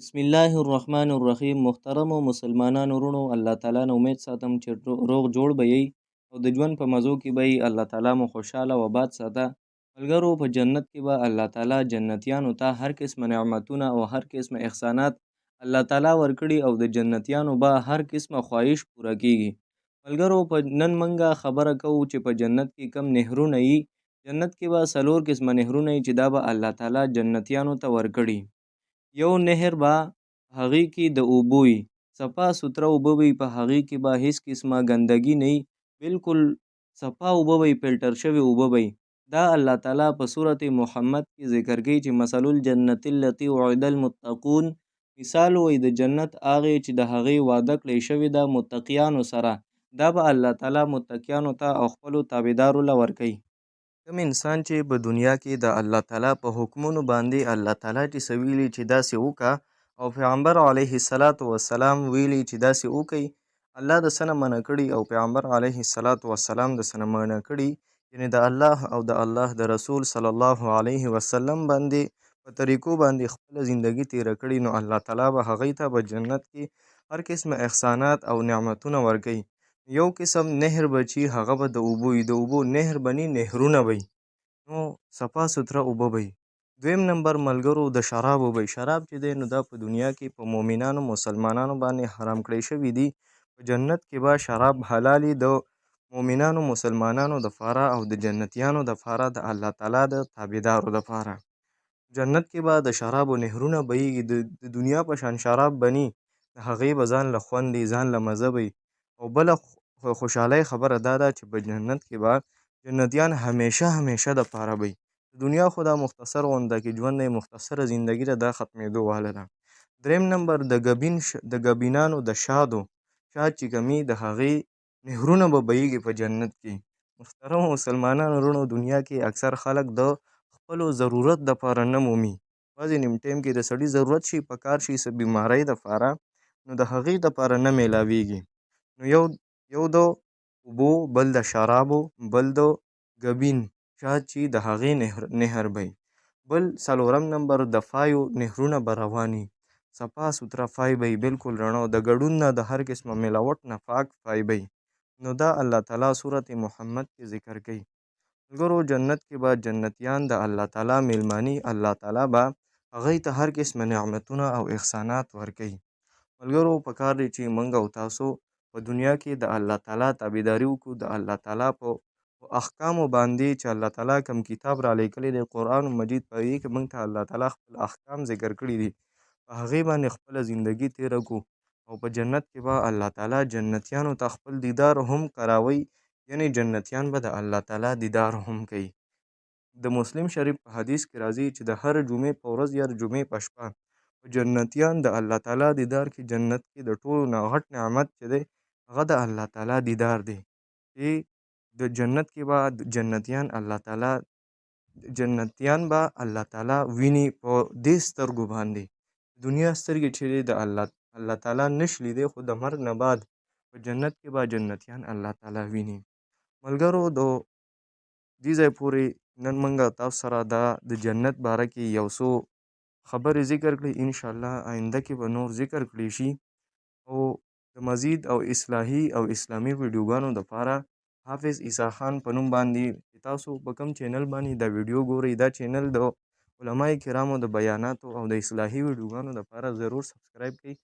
بسم الله الرحمن الرحیم. محترم مسلمانانو ورونو، الله تعالی نه امید ساتم چې روغ جوړ به یې او د ژوند په مزو کې به یې الله تعالی مو خوشحاله و آباد ساته. ملګرو، په جنت کې به الله تعالی جنتیانو ته هر قسم نعمتونه او هر قسم احسانات الله تعالی ورکړي او د جنتیانو به هر قسمه خواهش پوره کیږي. ملګرو، په نن منګه خبره کوو چې په جنت کې کم نهرونه یي. جنت کې به 4 قسمه نهرونه یي چې دا به الله تعالی جنتیانو ته ورکړي. یو نهر به هغې کې د اوبو وي، صفا سوتره اوبه وي، په هغې کې به هیڅ قسمه ګندګي نه وي، بالکل صفا اوبه وي، فلټر شوي اوبه وي. دا الله تعالی په صورت محمد کې ذکر کوي چې مثل الجنت التي وعد المتقون، مثال وي د جنت هغې چې د هغې وعده کړی شوې ده متقیانو سره. دا به الله تعالی متقیانو ته او خپلو تابعدارو له ورکوي. کوم انسان چې په دنیا کې د الله تعالی په حکمونو باندې الله تعالی چې څه ویلي چې داسې وکړه او پیغمبر علیه السلام ویلي چې داسې وکړئ، الله د څه نه منع کړي او پیغمبر علیه السلام د څه نه منع کړي، یعنې د الله او د الله د رسول صلی الله علیه وسلم باندې په طریقو باندې خپله زندگی تیره کړي، نو الله تعالی به هغوی ته په جنت کې هر قسمه احسانات او نعمتونه ورکوي. یو قسم نهر به چې هغه به د اوبو وي، د اوبو نهر بني نهرونه وي، نو صفا سوتره اوبه وي. دویم نمبر ملګرو د شراب وي. شراب چې دی نو دا په دنیا کې په مؤمنانو مسلمانانو باندې حرام کړی شوي دي. په جنت کې به شراب حلالي د مؤمنانو مسلمانانو دپاره او د جنتیانو دپاره د الله تعالی د تابعدارو دپاره. جنت کې به د شرابو نهرونه بهیږي، د دنیا په شان شراب بني، د هغې به ځان له خوند وي، ځان له مزه وي. او بله خوشحالۍ خبره دا ده چې په جنت کې به جنتیان همیشه دپاره وي. د دنیا خو دا مختصر غونده کې ژوند دی، مختصره زندګي ده، دا ختمېدو واله ده. دریم نمبر د ګبینانو د شاد چې کمي د هغې نهرونه به بهیږي په جنت کې. محترم مسلمانانو وروڼو، دنیا کې اکثر خلک د خپلو ضرورت دپاره نه مومي. بعضې نیم ټایم کې د سړي ضرورت شي، په کار شي، څه بیمارۍ دپاره، نو د هغې دپاره نه میلاویږي. نو یو د اوبو، بل د شرابو، بل د ګبین شاد چې د هغې نهر وي. بل 4 نمبر د فایو نهرونه به رواني، صفا سوتره فای وي، بالکل رڼا، د ګډون نه د هر قسمه ملاوټ نه پاک فای وي. نو دا الله تعالی صورت محمد کې ذکر کوي. ملګرو، جنت کې به جنتیان د الله تعالی میلماني، الله تعالی به هغوی ته هر قسمه نعمتونه او احسانات ورکوي. ملګرو، پکار دی چې موږ او تاسو په دنیا کې د الله تعالی تابعداري وکړو، د الله تعالی په احکامو باندې چې الله تعالی کوم کتاب را لیکلی دی، قرآن مجید، په هغې کې موږ ته الله تعالی خپل احکام ذکر کړي دي، په هغې باندې خپله زندګي تیره کړو. او په جنت کې به الله تعالی جنتیانو ته خپل دیدار هم کراوي، یعنې جنتیان به د الله تعالی دیدار هم کوي. د مسلم شریف په حدیث کې راځي چې د هر جمعې په ورځ یا جمعې په شپه جنتیان د الله تعالی دیدار کې، جنت کې د ټولو نه غټ نعمت چې دی هغه د الله تعالی دیدار دی. چې د جنت کې به جنتیان به الله تعالی ویني په دې سترګو باندې. دنیا سترګې چې دی د الله تعالی نشي لیدی، خو د مرګ نه بعد په جنت کې به جنتیان الله تعالی ویني. ملګرو، د دې ځای پورې نن موږ تاسو سره د جنت باره کې یو څو خبرې ذکر کړي، انشاءالله آینده کې به نور ذکر کړي شي. او د مزید او اصلاحي او اسلامي ویډیوګانو دپاره حافظ عیسی خان په نوم باندې تاسو په کوم چینل باندې دا ویډیو ګورئ، دا چینل د علماء کرامو د بیاناتو او د اصلاحي ویډیوګانو دپاره ضرور سبسکرایب کړئ.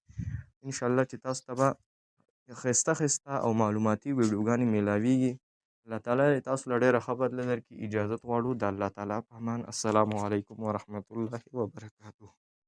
انشاءالله چې تاسو ته به ښایسته او معلوماتي ویډیوګانې میلاویږي. الله تعالی تاسو له ډېره ښه بدله درکړي. اجازت غواړو د الله تعالی په امان. السلام علیکم ورحمة الله وبرکاته.